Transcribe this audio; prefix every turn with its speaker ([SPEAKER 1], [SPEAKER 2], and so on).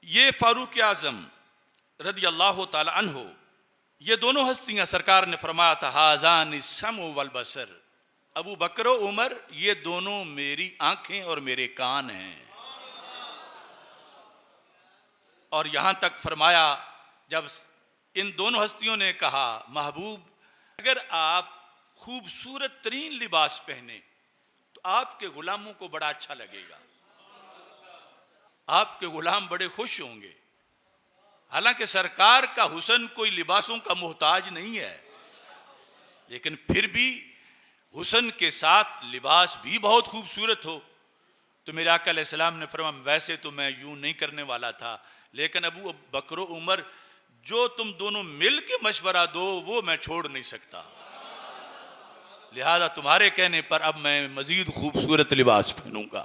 [SPEAKER 1] ये फारूक आजम रदी अल्लाह ताला अन्हो, ये दोनों हस्तियां सरकार ने फरमाया था हाजान सम वल बसर, अबू बकर उमर ये दोनों मेरी आंखें और मेरे कान हैं। और यहां तक फरमाया जब इन दोनों हस्तियों ने कहा महबूब अगर आप खूबसूरत तरीन लिबास पहने तो आपके गुलामों को बड़ा अच्छा लगेगा, आपके गुलाम बड़े खुश होंगे। हालांकि सरकार का हुस्न कोई लिबासों का मोहताज नहीं है, लेकिन फिर भी हुस्न के साथ लिबास भी बहुत खूबसूरत हो। तो मेरे आका अलैहिस्सलाम ने फरमाया वैसे तो मैं यूं नहीं करने वाला था, लेकिन अबू बकर उमर जो तुम दोनों मिल के मशवरा दो वो मैं छोड़ नहीं सकता, लिहाजा तुम्हारे कहने पर अब मैं मजीद खूबसूरत लिबास पहनूंगा।